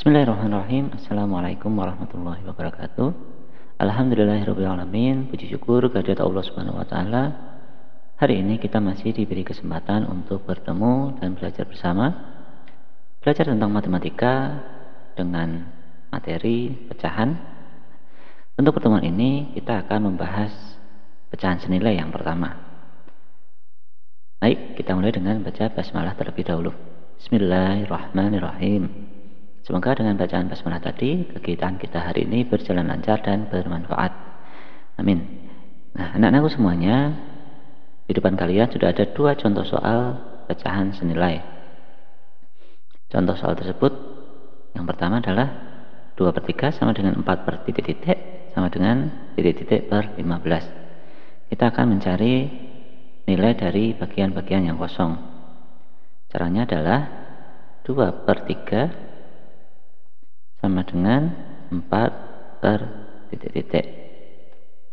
Bismillahirrahmanirrahim. Assalamualaikum warahmatullahi wabarakatuh. Alhamdulillahirrahmanirrahim. Puji syukur kehadirat Allah Subhanahu wa Ta'ala. Hari ini kita masih diberi kesempatan untuk bertemu dan belajar bersama, belajar tentang matematika dengan materi pecahan. Untuk pertemuan ini kita akan membahas pecahan senilai yang pertama. Baik, kita mulai dengan baca basmalah terlebih dahulu. Bismillahirrahmanirrahim. Semoga dengan bacaan basmalah tadi kegiatan kita hari ini berjalan lancar dan bermanfaat. Amin. Nah, anak-anakku semuanya, di depan kalian sudah ada dua contoh soal pecahan senilai. Contoh soal tersebut yang pertama adalah 2/3 sama dengan 4 per titik-titik sama dengan titik-titik per 15. Kita akan mencari nilai dari bagian-bagian yang kosong. Caranya adalah 2/3 sama dengan 4 per titik-titik.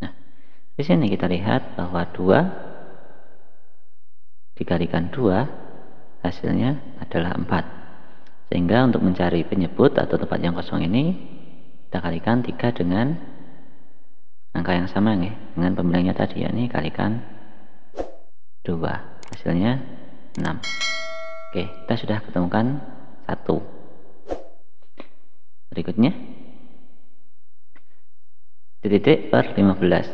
Nah, di sini kita lihat bahwa 2 dikalikan 2 hasilnya adalah 4. Sehingga untuk mencari penyebut atau tempat yang kosong ini kita kalikan 3 dengan angka yang sama nih, dengan pembandingnya tadi, yakni kalikan 2. Hasilnya 6. Oke, kita sudah ketemukan 1. Berikutnya titik per 15.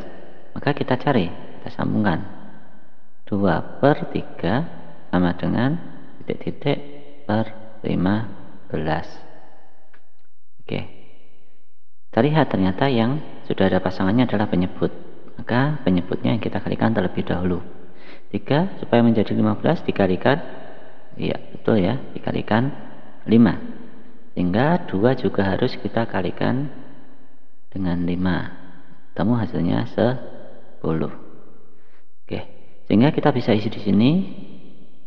Maka kita cari, kita sambungkan 2/3 sama dengan titik-titik per 15. Oke, kita lihat ternyata yang sudah ada pasangannya adalah penyebut. Maka penyebutnya yang kita kalikan terlebih dahulu. 3 supaya menjadi 15 dikalikan, iya betul ya, dikalikan 5. Sehingga 2 juga harus kita kalikan dengan 5. Temu hasilnya 10. Oke, sehingga kita bisa isi di sini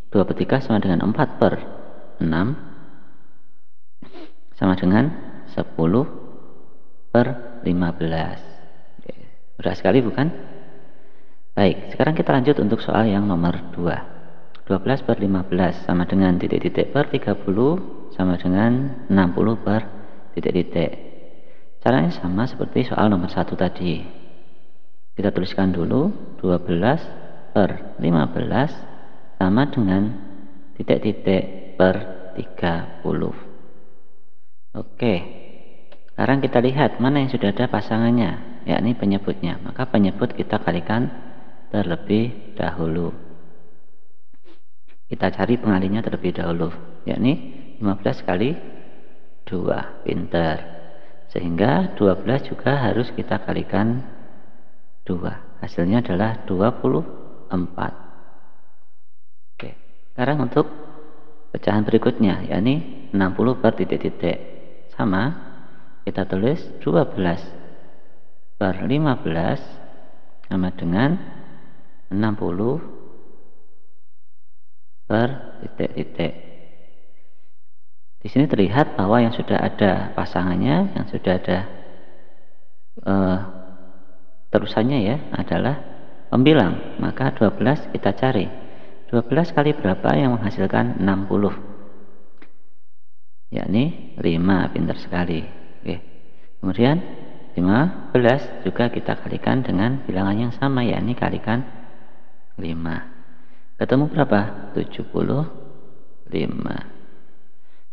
2/3 sama dengan 4 per 6 sama dengan 10 per 15. Oke, mudah sekali bukan? Baik, sekarang kita lanjut untuk soal yang nomor 2. 12 per 15 sama dengan titik-titik per 30 sama dengan 60 per titik-titik. Caranya sama seperti soal nomor 1 tadi. Kita tuliskan dulu 12 per 15 sama dengan titik-titik per 30. Oke, sekarang kita lihat mana yang sudah ada pasangannya, yakni penyebutnya. Maka penyebut kita kalikan terlebih dahulu. Kita cari pengalinya terlebih dahulu, yakni 15 kali 2, pinter. Sehingga 12 juga harus kita kalikan 2. Hasilnya adalah 24. Oke, sekarang untuk pecahan berikutnya, yakni 60 per titik-titik. Sama, kita tulis 12 per 15 sama dengan 60 per titik-titik. Di sini terlihat bahwa yang sudah ada pasangannya, yang sudah ada terusannya ya, adalah pembilang. Maka 12 kita cari. 12 kali berapa yang menghasilkan 60? Yakni 5, pintar sekali. Oke. Kemudian 15 juga kita kalikan dengan bilangan yang sama, yakni kalikan 5. Ketemu berapa? 75.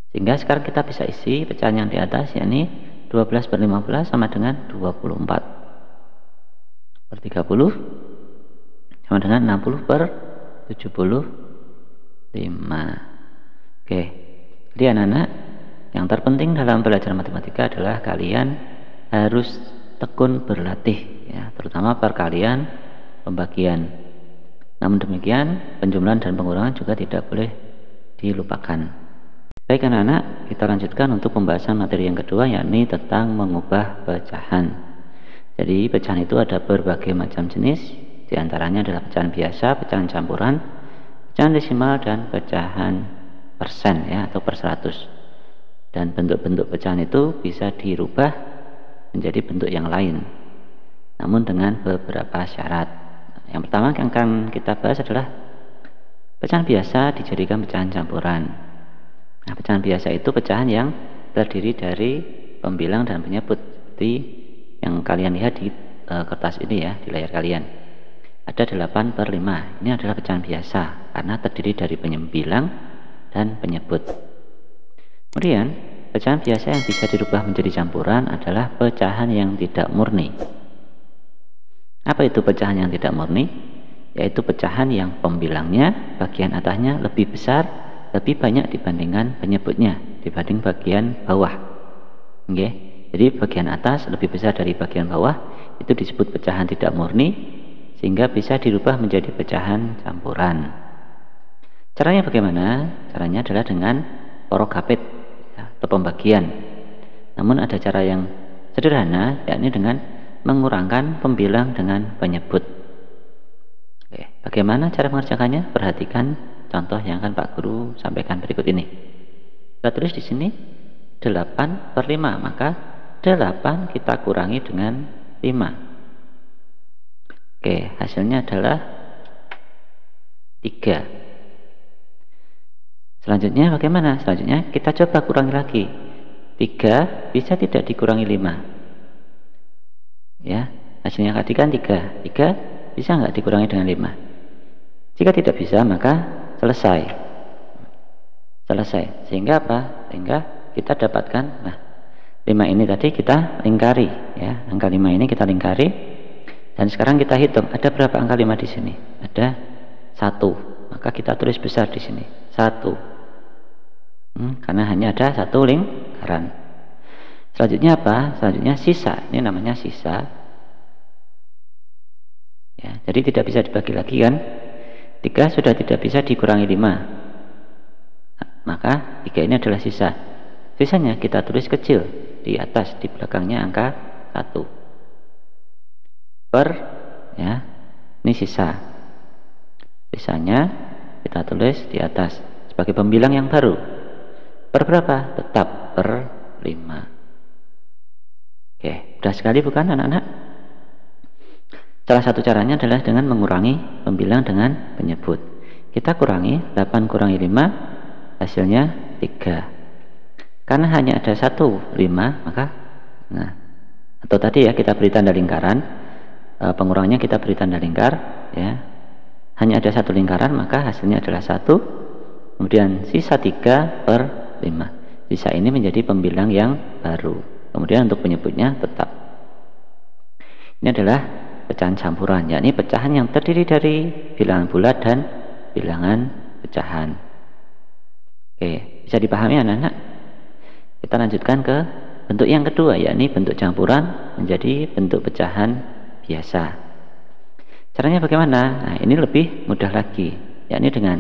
Sehingga sekarang kita bisa isi pecahan yang di atas, yakni 12 per 15 sama dengan 24 per 30 sama dengan 60 per 75. Oke, jadi anak-anak, yang terpenting dalam belajar matematika adalah kalian harus tekun berlatih ya, terutama perkalian, pembagian. Namun demikian, penjumlahan dan pengurangan juga tidak boleh dilupakan. Baik anak-anak, kita lanjutkan untuk pembahasan materi yang kedua, yakni tentang mengubah pecahan. Jadi pecahan itu ada berbagai macam jenis, diantaranya adalah pecahan biasa, pecahan campuran, pecahan desimal, dan pecahan persen ya, atau per 100. Dan bentuk-bentuk pecahan itu bisa dirubah menjadi bentuk yang lain, namun dengan beberapa syarat. Yang pertama yang akan kita bahas adalah pecahan biasa dijadikan pecahan campuran. Nah, pecahan biasa itu pecahan yang terdiri dari pembilang dan penyebut, seperti yang kalian lihat di kertas ini ya, di layar kalian. Ada 8/5. Ini adalah pecahan biasa karena terdiri dari pembilang dan penyebut. Kemudian pecahan biasa yang bisa dirubah menjadi campuran adalah pecahan yang tidak murni. Apa itu pecahan yang tidak murni? Yaitu pecahan yang pembilangnya bagian atasnya lebih besar, lebih banyak dibandingkan penyebutnya dibanding bagian bawah. Oke. Jadi bagian atas lebih besar dari bagian bawah, itu disebut pecahan tidak murni, sehingga bisa dirubah menjadi pecahan campuran. Caranya bagaimana? Caranya adalah dengan porokapit atau pembagian. Namun ada cara yang sederhana, yakni dengan mengurangkan pembilang dengan penyebut. Oke, bagaimana cara mengerjakannya? Perhatikan contoh yang akan Pak Guru sampaikan berikut ini. Kita tulis di sini 8/5, maka 8 kita kurangi dengan 5. Oke, hasilnya adalah 3. Selanjutnya bagaimana? Selanjutnya kita coba kurangi lagi. 3 bisa tidak dikurangi 5? Ya, hasilnya tadi kan 3. 3 bisa nggak dikurangi dengan 5? Jika tidak bisa, maka selesai. Sehingga apa? Sehingga kita dapatkan, nah, 5 ini tadi kita lingkari ya. Angka 5 ini kita lingkari. Dan sekarang kita hitung, ada berapa angka 5 di sini? Ada 1. Maka kita tulis besar di sini. 1. Karena hanya ada 1 lingkaran. Selanjutnya apa? Selanjutnya sisa. Ini namanya sisa. Ya, jadi tidak bisa dibagi lagi kan? 3 sudah tidak bisa dikurangi 5. Maka 3 ini adalah sisa. Sisanya kita tulis kecil di atas, di belakangnya angka 1. Ya, ini sisa. Sisanya kita tulis di atas sebagai pembilang yang baru. Per berapa? Tetap per 5. Oke, mudah sekali bukan anak-anak? Salah satu caranya adalah dengan mengurangi pembilang dengan penyebut. Kita kurangi 8 kurangi 5, hasilnya 3. Karena hanya ada 1 5, maka atau tadi ya kita beri tanda lingkaran, pengurangannya kita beri tanda lingkar ya. Hanya ada 1 lingkaran, maka hasilnya adalah 1. Kemudian sisa 3/5. Sisa ini menjadi pembilang yang baru. Kemudian untuk penyebutnya tetap. Ini adalah pecahan campuran, yakni pecahan yang terdiri dari bilangan bulat dan bilangan pecahan. Oke, bisa dipahami anak-anak? Kita lanjutkan ke bentuk yang kedua, yakni bentuk campuran menjadi bentuk pecahan biasa. Caranya bagaimana? Nah, ini lebih mudah lagi, yakni dengan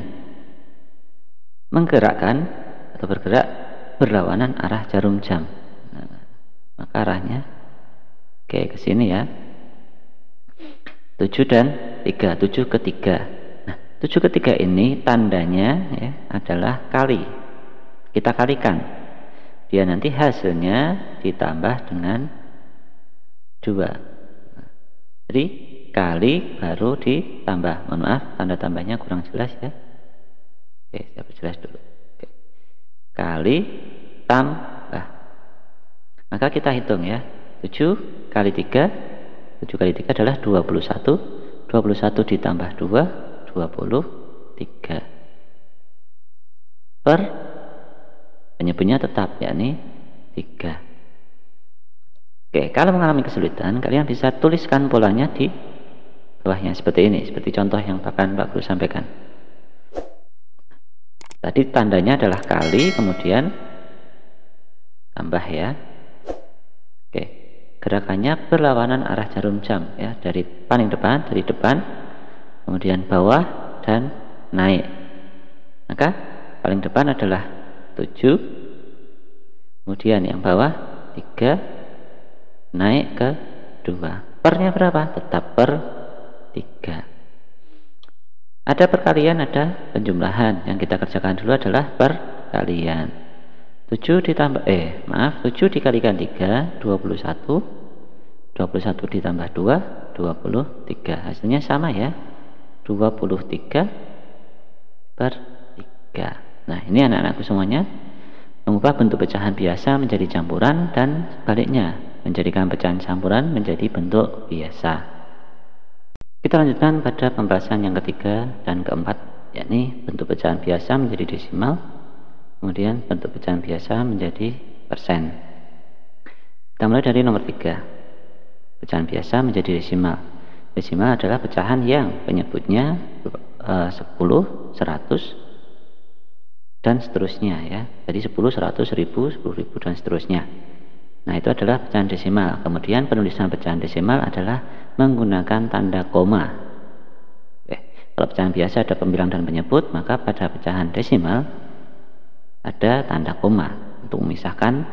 menggerakkan atau bergerak berlawanan arah jarum jam. Maka arahnya ke sini ya. 7 dan 3, 7 ke 3. Nah, 7 ke 3 ini tandanya ya adalah kali. Kita kalikan. Dia nanti hasilnya ditambah dengan 2. Jadi kali baru ditambah. Mohon maaf, tanda tambahnya kurang jelas ya. Oke, saya perjelas dulu. Oke. Kali tambah. Maka kita hitung ya. 7 kali 3. 7 kali 3 adalah 21. 21 ditambah 2, 23. Per penyebutnya tetap, yakni 3. Oke, kalau mengalami kesulitan, kalian bisa tuliskan polanya di bawahnya seperti ini, seperti contoh yang akan Pak Guru sampaikan. Tadi tandanya adalah kali, kemudian tambah ya. Oke, gerakannya berlawanan arah jarum jam ya, dari paling depan, dari depan, kemudian bawah dan naik. Maka paling depan adalah 7, kemudian yang bawah 3, naik ke 2. Pernya berapa? Tetap per 3. Ada perkalian, ada penjumlahan. Yang kita kerjakan dulu adalah perkalian. 7 ditambah 7 dikalikan 3, 21. 21 ditambah 2, 23. Hasilnya sama ya. 23 per 3. Nah, ini anak-anakku semuanya. mengubah bentuk pecahan biasa menjadi campuran dan sebaliknya, menjadikan pecahan campuran menjadi bentuk biasa. Kita lanjutkan pada pembahasan yang ketiga dan keempat, yakni bentuk pecahan biasa menjadi desimal, kemudian bentuk pecahan biasa menjadi persen. Kita mulai dari nomor 3, pecahan biasa menjadi desimal. Desimal adalah pecahan yang penyebutnya 10, 100, dan seterusnya ya. Jadi 10, 100, 1000, 10.000 dan seterusnya. Nah, itu adalah pecahan desimal. Kemudian penulisan pecahan desimal adalah menggunakan tanda koma. Kalau pecahan biasa ada pembilang dan penyebut, maka pada pecahan desimal ada tanda koma untuk memisahkan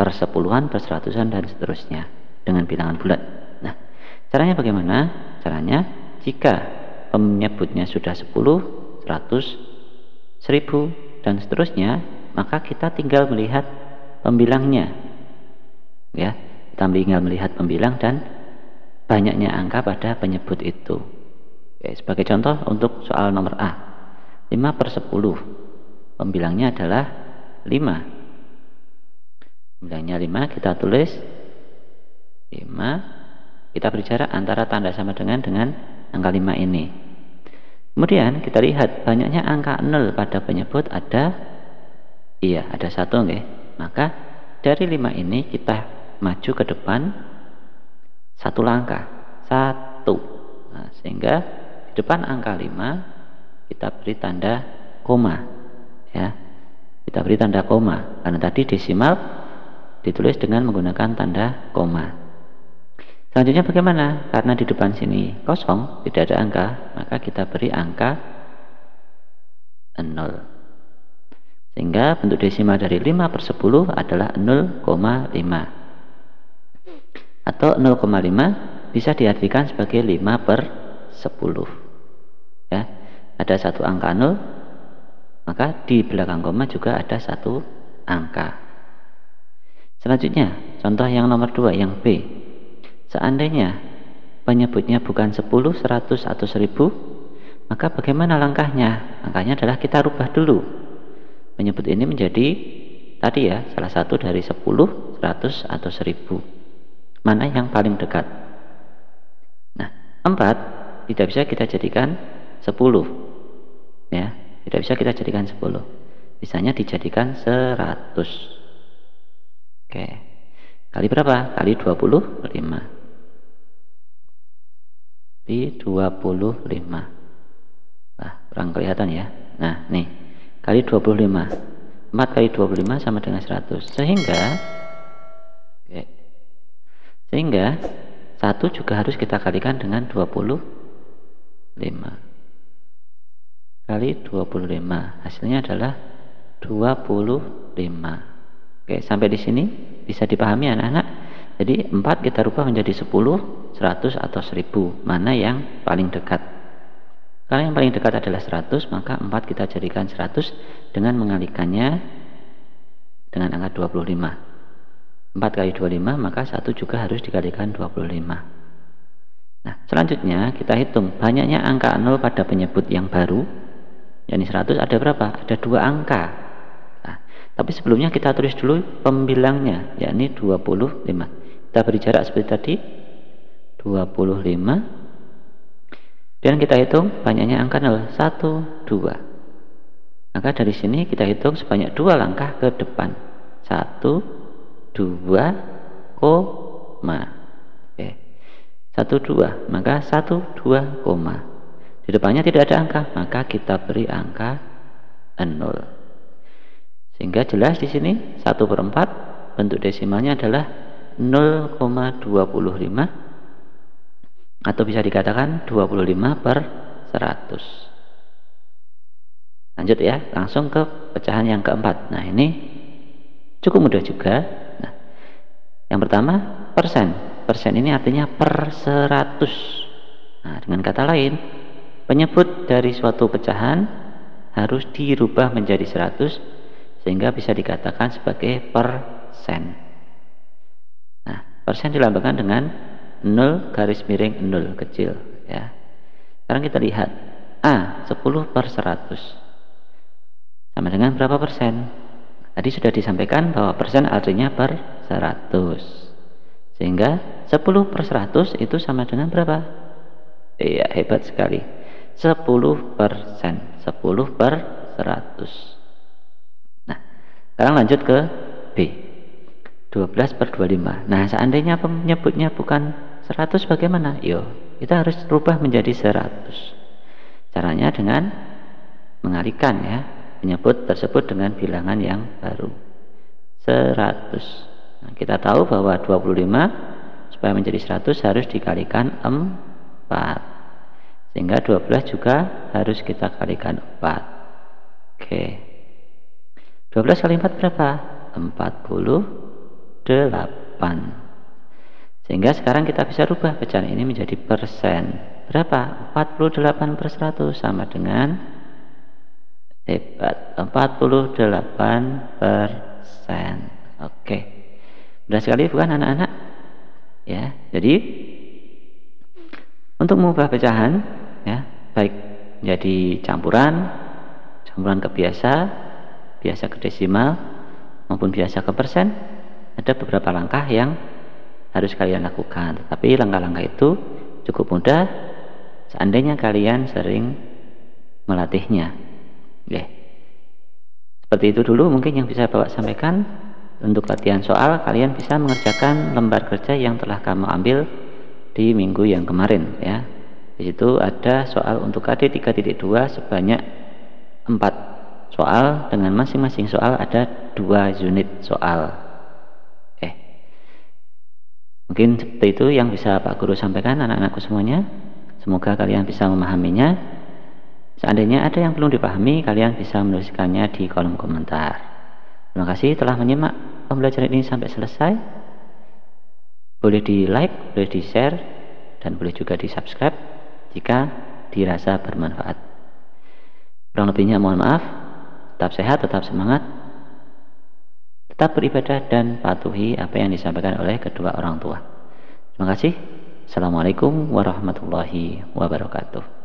persepuluhan, perseratusan dan seterusnya dengan bilangan bulat. Nah, caranya bagaimana? Caranya jika penyebutnya sudah 10, 100, 1000 dan seterusnya, maka kita tinggal melihat pembilangnya. Ya, kita tinggal melihat pembilang dan banyaknya angka pada penyebut itu. Sebagai contoh untuk soal nomor A, 5/10, pembilangnya adalah 5. Pembilangnya 5, kita tulis 5, kita beri jarak antara tanda sama dengan angka 5 ini. Kemudian kita lihat banyaknya angka 0 pada penyebut ada 1 nggih. Maka dari 5 ini kita maju ke depan 1 langkah, 1. Nah, sehingga di depan angka 5 kita beri tanda koma ya. Kita beri tanda koma karena tadi desimal ditulis dengan menggunakan tanda koma. Selanjutnya bagaimana? Karena di depan sini kosong, tidak ada angka, maka kita beri angka 0. Sehingga bentuk desimal dari 5/10 adalah 0,5. Atau 0,5 bisa diartikan sebagai 5/10. Ya, ada 1 angka 0, maka di belakang koma juga ada 1 angka. Selanjutnya, contoh yang nomor 2, yang B. Seandainya penyebutnya bukan 10, 100 atau 1000, maka bagaimana langkahnya? Langkahnya adalah kita rubah dulu. Penyebut ini menjadi tadi ya, salah satu dari 10, 100 atau 1000. Mana yang paling dekat? Nah, 4 tidak bisa kita jadikan 10 ya, tidak bisa kita jadikan 10, bisanya dijadikan 100. Oke, kali berapa? Kali 25. Di 25. Nah, kurang kelihatan ya. Nah, nih, kali 25. 4 kali 25 sama dengan 100. Sehingga 1 juga harus kita kalikan dengan 25. Kali 25, hasilnya adalah 25. Oke, sampai di sini bisa dipahami anak-anak. Jadi 4 kita rubah menjadi 10, 100 atau 10. Mana yang paling dekat? Kalau yang paling dekat adalah 100, maka 4 kita jadikan 100 dengan mengalikannya dengan angka 25. 4 kali 25, maka 1 juga harus dikalikan 25. Nah, selanjutnya kita hitung banyaknya angka 0 pada penyebut yang baru, yakni 100, ada berapa? Ada 2 angka. Nah, tapi sebelumnya kita tulis dulu pembilangnya, yakni 25. Kita beri jarak seperti tadi, 25. Dan kita hitung banyaknya angka 0, 1, 2. Maka dari sini kita hitung sebanyak 2 langkah ke depan. 1, 2, koma. Oke. 1, 2, maka 1, 2, koma. Di depannya tidak ada angka, maka kita beri angka 0. Sehingga jelas di sini 1/4 bentuk desimalnya adalah 0,25 atau bisa dikatakan 25/100. Lanjut ya, langsung ke pecahan yang keempat. Nah, ini cukup mudah juga. Nah, yang pertama persen. Persen ini artinya per 100. Nah, dengan kata lain, penyebut dari suatu pecahan harus dirubah menjadi 100 sehingga bisa dikatakan sebagai persen. Nah, persen dilambangkan dengan 0 kecil ya. Sekarang kita lihat A, 10/100 sama dengan berapa persen? Tadi sudah disampaikan bahwa persen artinya per 100. Sehingga 10/100 itu sama dengan berapa? Iya, hebat sekali. 10%. 10/100. Nah, sekarang lanjut ke B. 12/25. Nah, seandainya penyebutnya bukan 100 bagaimana? Yo, kita harus rubah menjadi 100. Caranya dengan mengalihkan ya, penyebut tersebut dengan bilangan yang baru. 100. Nah, kita tahu bahwa 25 supaya menjadi 100 harus dikalikan 4. Sehingga 12 juga harus kita kalikan 4. Oke. 12 kali 4 berapa? 48. Sehingga sekarang kita bisa rubah pecahan ini menjadi persen. Berapa? 48/100 sama dengan hebat 48%. Oke. Mudah sekali bukan anak-anak? Ya, jadi untuk mengubah pecahan ya, baik menjadi campuran ke biasa ke desimal maupun biasa ke persen, ada beberapa langkah yang harus kalian lakukan. Tetapi langkah-langkah itu cukup mudah seandainya kalian sering melatihnya. Oke. Seperti itu dulu mungkin yang bisa Bapak sampaikan. Untuk latihan soal, kalian bisa mengerjakan lembar kerja yang telah kamu ambil di minggu yang kemarin ya. Di situ ada soal untuk KD 3.2 sebanyak 4 soal, dengan masing-masing soal ada 2 unit soal. Mungkin seperti itu yang bisa Pak Guru sampaikan anak-anakku semuanya. Semoga kalian bisa memahaminya. Seandainya ada yang belum dipahami, kalian bisa menuliskannya di kolom komentar. Terima kasih telah menyimak pembelajaran ini sampai selesai. Boleh di like, boleh di share, dan boleh juga di subscribe jika dirasa bermanfaat. Kurang lebihnya mohon maaf. Tetap sehat, tetap semangat, tetap beribadah, dan patuhi apa yang disampaikan oleh kedua orang tua. Terima kasih. Assalamualaikum warahmatullahi wabarakatuh.